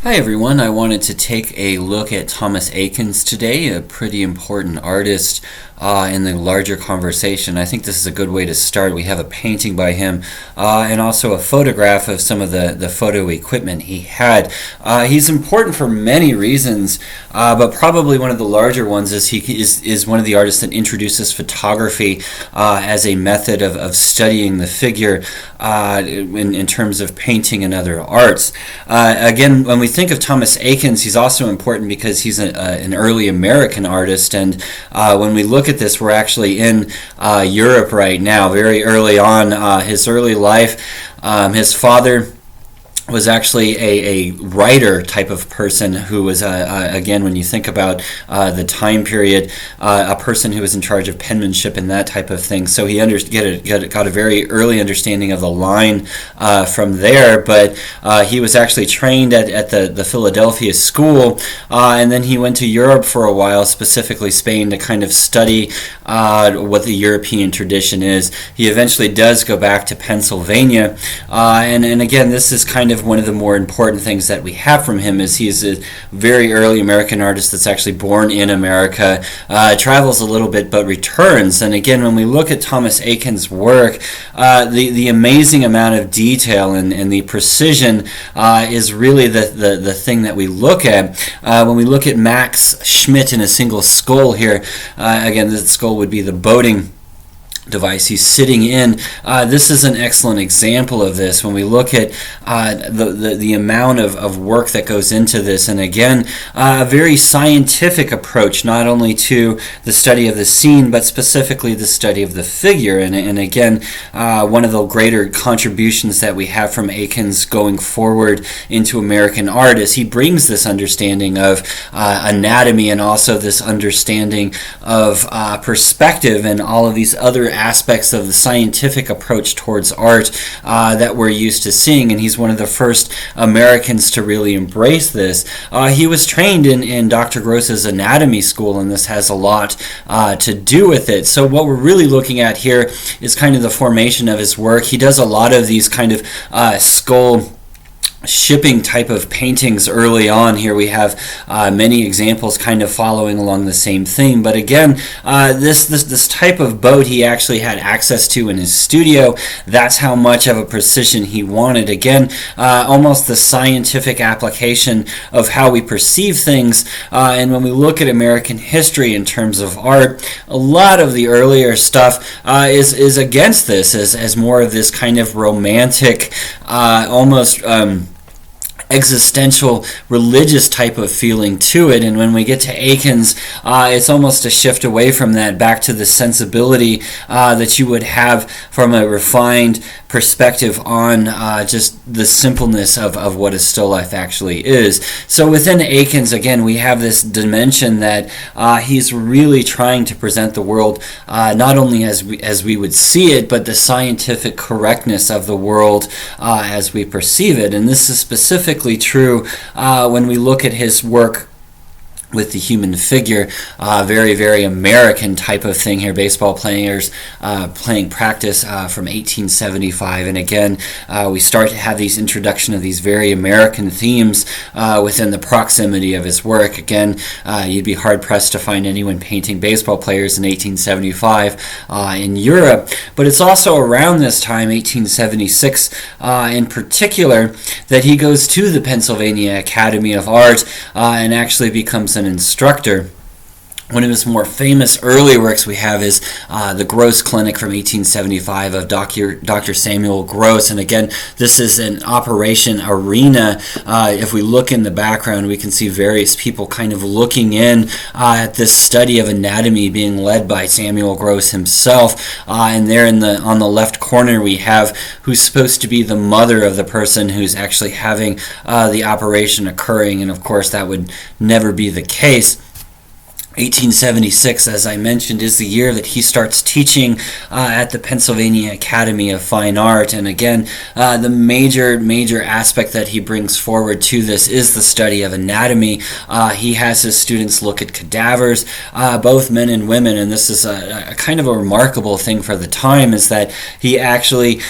Hi everyone, I wanted to take a look at Thomas Eakins today, a pretty important artist in the larger conversation. I think this is a good way to start. We have a painting by him and also a photograph of some of the photo equipment he had. He's important for many reasons, but probably one of the larger ones is he is one of the artists that introduces photography as a method of studying the figure in terms of painting and other arts. Again, when we think of Thomas Eakins, he's also important because he's an early American artist, and when we look at this, we're actually in Europe right now, very early on. His early life, his father was actually a writer type of person who was, again, when you think about the time period, a person who was in charge of penmanship and that type of thing. So he got a very early understanding of the line from there, but he was actually trained at the Philadelphia school, and then he went to Europe for a while, specifically Spain, to kind of study what the European tradition is. He eventually does go back to Pennsylvania, and again, this is kind of one of the more important things that we have from him is he's a very early American artist that's actually born in America, travels a little bit but returns. And again, when we look at Thomas Eakins' work, the amazing amount of detail and the precision is really the thing that we look at. When we look at Max Schmidt in a single skull here, again, the skull would be the boating device he's sitting in. This is an excellent example of this when we look at the amount of work that goes into this, and again, a very scientific approach not only to the study of the scene but specifically the study of the figure. And again, one of the greater contributions that we have from Eakins going forward into American art is he brings this understanding of anatomy and also this understanding of perspective and all of these other aspects of the scientific approach towards art that we're used to seeing, and he's one of the first Americans to really embrace this. He was trained in Dr. Gross's anatomy school, and this has a lot to do with it. So what we're really looking at here is kind of the formation of his work. He does a lot of these kind of skull shipping type of paintings early on. Here we have many examples kind of following along the same theme, but again, this type of boat he actually had access to in his studio. That's how much of a precision he wanted. Again, almost the scientific application of how we perceive things, and when we look at American history in terms of art, a lot of the earlier stuff is against this as more of this kind of romantic, almost existential religious type of feeling to it. And when we get to Eakins, it's almost a shift away from that back to the sensibility that you would have from a refined perspective on just the simpleness of what a still life actually is. So within Eakins, again, we have this dimension that he's really trying to present the world not only as we would see it, but the scientific correctness of the world as we perceive it. And this is specifically true when we look at his work with the human figure, very, very American type of thing here. Baseball players playing practice from 1875. And again, we start to have these introduction of these very American themes within the proximity of his work. Again, you'd be hard-pressed to find anyone painting baseball players in 1875 in Europe. But it's also around this time, 1876 in particular, that he goes to the Pennsylvania Academy of Art and actually becomes an instructor. One of his more famous early works we have is the Gross Clinic from 1875 of Dr. Samuel Gross. And again, this is an operation arena. If we look in the background, we can see various people kind of looking in at this study of anatomy being led by Samuel Gross himself. And there on the left corner, we have who's supposed to be the mother of the person who's actually having the operation occurring. And of course, that would never be the case. 1876, as I mentioned, is the year that he starts teaching at the Pennsylvania Academy of Fine Art. And again, the major aspect that he brings forward to this is the study of anatomy. He has his students look at cadavers, both men and women, and this is a kind of a remarkable thing for the time, is that he actually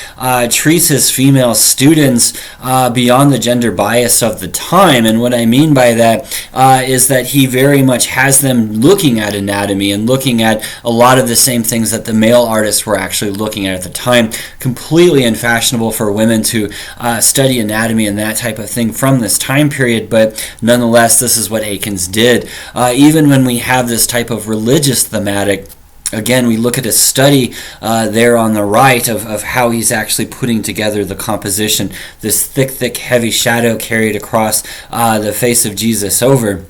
treats his female students beyond the gender bias of the time. And what I mean by that is that he very much has them looking at anatomy and looking at a lot of the same things that the male artists were actually looking at the time. Completely unfashionable for women to study anatomy and that type of thing from this time period, but nonetheless, this is what Eakins did. Even when we have this type of religious thematic, again, we look at a study there on the right of how he's actually putting together the composition, this thick, heavy shadow carried across the face of Jesus over.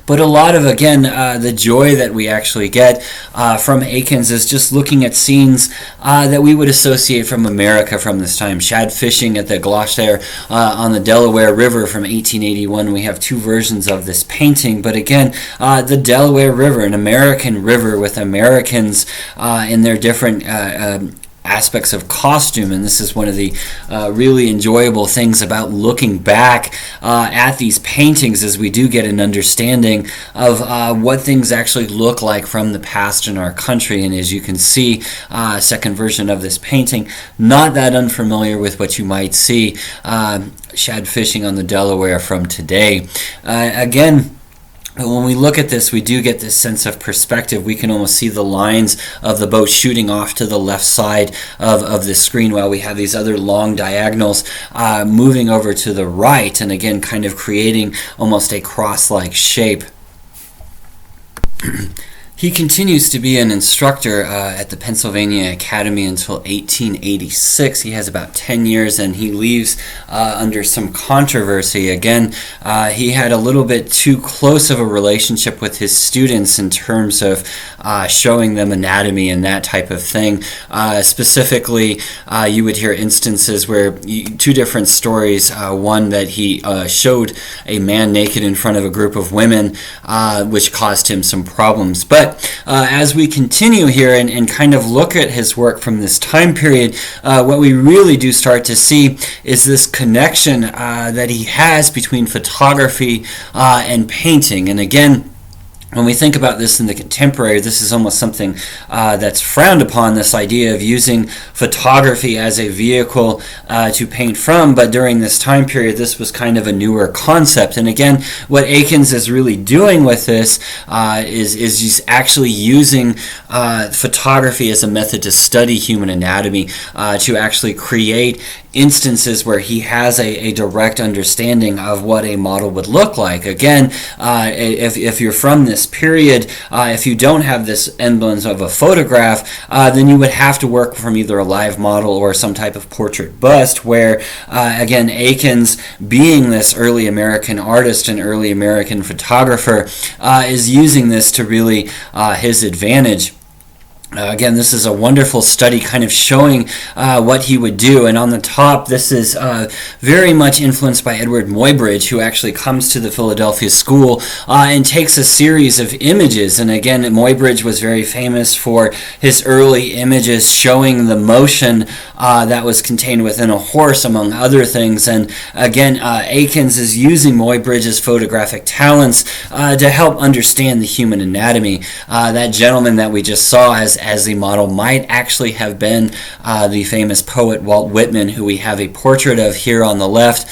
But a lot of, again, the joy that we actually get from Eakins is just looking at scenes that we would associate from America from this time. Shad fishing at the Gloucester on the Delaware River from 1881. We have two versions of this painting. But again, the Delaware River, an American river with Americans in their different aspects of costume, and this is one of the really enjoyable things about looking back at these paintings, as we do get an understanding of what things actually look like from the past in our country. And as you can see, second version of this painting, not that unfamiliar with what you might see shad fishing on the Delaware from today. Again, when we look at this, we do get this sense of perspective. We can almost see the lines of the boat shooting off to the left side of the screen, while we have these other long diagonals moving over to the right, and again kind of creating almost a cross-like shape. He continues to be an instructor at the Pennsylvania Academy until 1886. He has about 10 years, and he leaves under some controversy. Again, he had a little bit too close of a relationship with his students in terms of showing them anatomy and that type of thing. Specifically, you would hear instances where two different stories. One that he showed a man naked in front of a group of women, which caused him some problems. But as we continue here and kind of look at his work from this time period, what we really do start to see is this connection that he has between photography and painting. And again, when we think about this in the contemporary, this is almost something that's frowned upon, this idea of using photography as a vehicle to paint from. But during this time period, this was kind of a newer concept. And again, what Eakins is really doing with this is he's actually using photography as a method to study human anatomy, to actually create instances where he has a direct understanding of what a model would look like. Again, if you're from this period, if you don't have this emblem of a photograph, then you would have to work from either a live model or some type of portrait bust, where again, Eakins, being this early American artist and early American photographer, is using this to really his advantage. Again, this is a wonderful study kind of showing what he would do. And on the top, this is very much influenced by Edward Muybridge, who actually comes to the Philadelphia School and takes a series of images. And again, Muybridge was very famous for his early images showing the motion that was contained within a horse, among other things. And again, Eakins is using Muybridge's photographic talents to help understand the human anatomy. That gentleman that we just saw as the model might actually have been the famous poet Walt Whitman, who we have a portrait of here on the left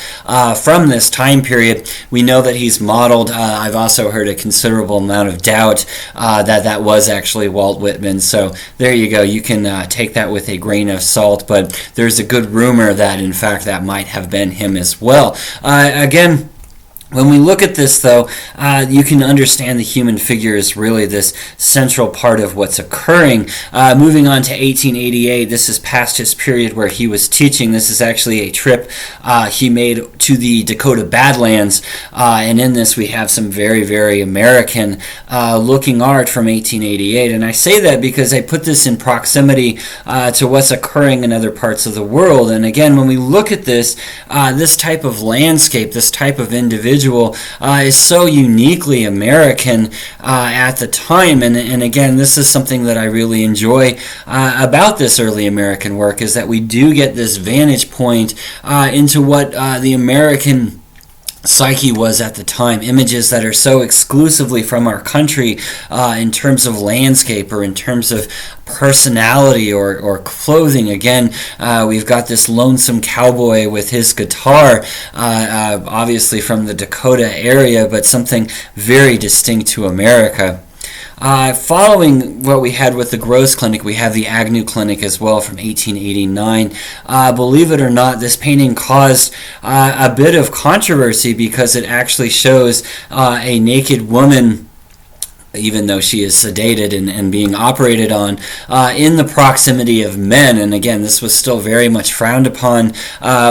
from this time period. We know that he's modeled. I've also heard a considerable amount of doubt that was actually Walt Whitman. So there you go. You can take that with a grain of salt, but there's a good rumor that in fact that might have been him as well. Again, when we look at this, though, you can understand the human figure is really this central part of what's occurring. Moving on to 1888, this is past his period where he was teaching. This is actually a trip he made to the Dakota Badlands, and in this we have some very, very American looking art from 1888. And I say that because I put this in proximity to what's occurring in other parts of the world. And again, when we look at this, this type of landscape, this type of individual, individual is so uniquely American at the time. And again, this is something that I really enjoy about this early American work, is that we do get this vantage point into what the American psyche was at the time. Images that are so exclusively from our country in terms of landscape or in terms of personality or clothing. Again, we've got this lonesome cowboy with his guitar, obviously from the Dakota area, but something very distinct to America. Following what we had with the Gross Clinic, we have the Agnew Clinic as well from 1889. Believe it or not, this painting caused a bit of controversy because it actually shows a naked woman, even though she is sedated and being operated on, in the proximity of men. And again, this was still very much frowned upon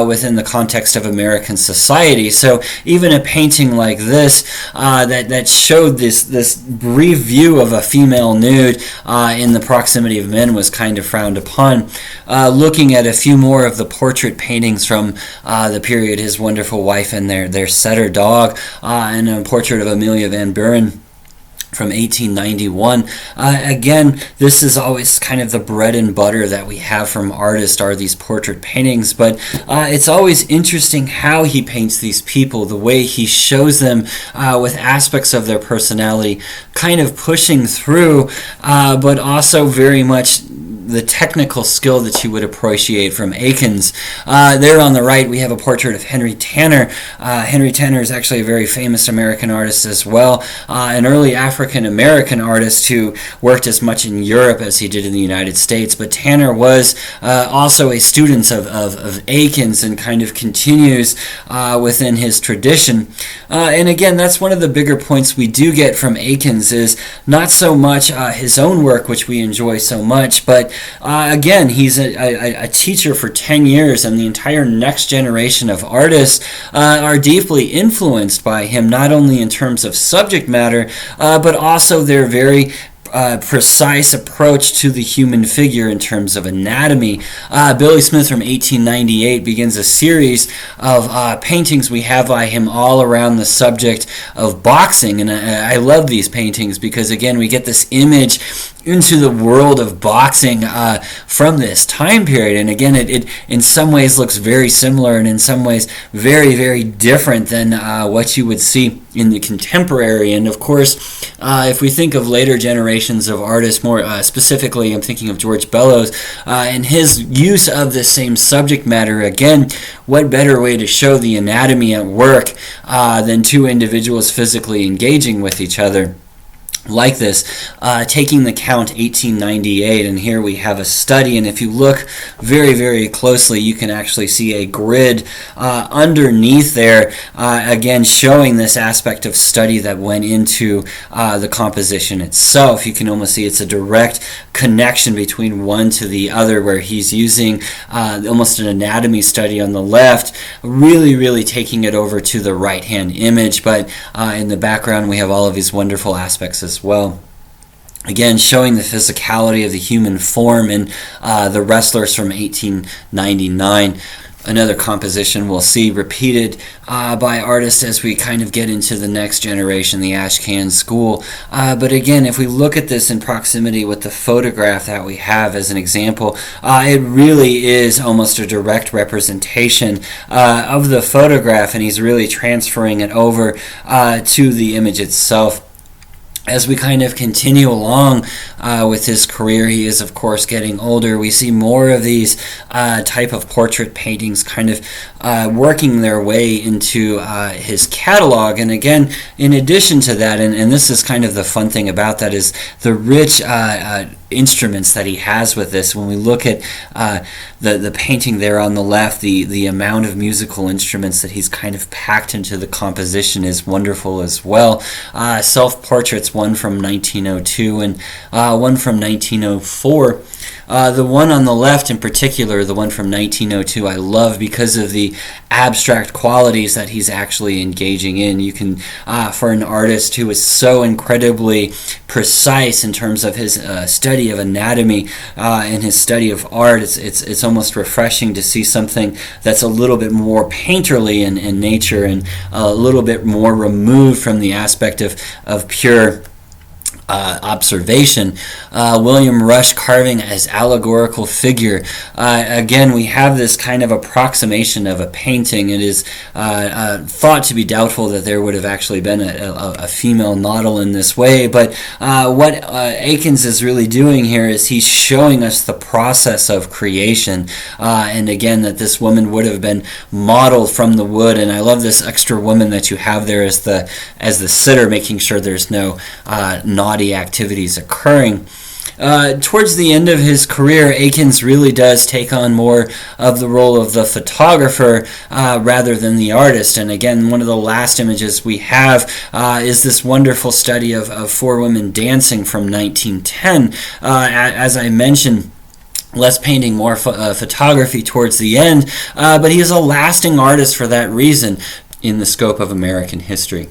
within the context of American society. So even a painting like this that showed this brief view of a female nude in the proximity of men was kind of frowned upon. Looking at a few more of the portrait paintings from the period, his wonderful wife and their setter dog, and a portrait of Amelia Van Buren from 1891. Again, this is always kind of the bread and butter that we have from artists, are these portrait paintings, but it's always interesting how he paints these people, the way he shows them with aspects of their personality kind of pushing through, but also very much the technical skill that you would appreciate from Eakins. There on the right, we have a portrait of Henry Tanner. Henry Tanner is actually a very famous American artist as well, an early African-American artist who worked as much in Europe as he did in the United States. But Tanner was also a student of Eakins and kind of continues within his tradition. And again, that's one of the bigger points we do get from Eakins, is not so much his own work, which we enjoy so much, but again, he's a teacher for 10 years, and the entire next generation of artists are deeply influenced by him, not only in terms of subject matter, but also their very precise approach to the human figure in terms of anatomy. Billy Smith from 1898 begins a series of paintings we have by him all around the subject of boxing, and I love these paintings because, again, we get this image into the world of boxing from this time period. And again, it in some ways looks very similar, and in some ways very, very different than what you would see in the contemporary. And of course, if we think of later generations of artists, more specifically, I'm thinking of George Bellows and his use of the same subject matter. Again, what better way to show the anatomy at work than two individuals physically engaging with each other like this, taking the count 1898, and here we have a study, and if you look very, very closely, you can actually see a grid underneath there, again showing this aspect of study that went into the composition itself. You can almost see it's a direct connection between one to the other, where he's using almost an anatomy study on the left, really taking it over to the right hand image, but in the background we have all of these wonderful aspects as well. Again, showing the physicality of the human form in the Wrestlers from 1899. Another composition we'll see repeated by artists as we kind of get into the next generation, the Ashcan school. But again, if we look at this in proximity with the photograph that we have as an example, it really is almost a direct representation of the photograph, and he's really transferring it over to the image itself. As we kind of continue along with his career, he is, of course, getting older. We see more of these type of portrait paintings kind of working their way into his catalog. And again, in addition to that, and this is kind of the fun thing about that, is the rich instruments that he has with this. When we look at the painting there on the left, the amount of musical instruments that he's kind of packed into the composition is wonderful as well. Self-portraits, one from 1902 and one from 1904. The one on the left in particular, the one from 1902, I love because of the abstract qualities that he's actually engaging in. You can, for an artist who is so incredibly precise in terms of his study of anatomy and his study of art, it's almost refreshing to see something that's a little bit more painterly in nature and a little bit more removed from the aspect of pure observation. William Rush carving as allegorical figure. Again, we have this kind of approximation of a painting. It is thought to be doubtful that there would have actually been a female model in this way, but what Eakins is really doing here is he's showing us the process of creation, and again that this woman would have been modeled from the wood. And I love this extra woman that you have there as the sitter, making sure there's no naughty activities occurring. Towards the end of his career, Eakins really does take on more of the role of the photographer rather than the artist. And again, one of the last images we have is this wonderful study of four women dancing from 1910. As I mentioned, less painting, more photography towards the end, but he is a lasting artist for that reason in the scope of American history.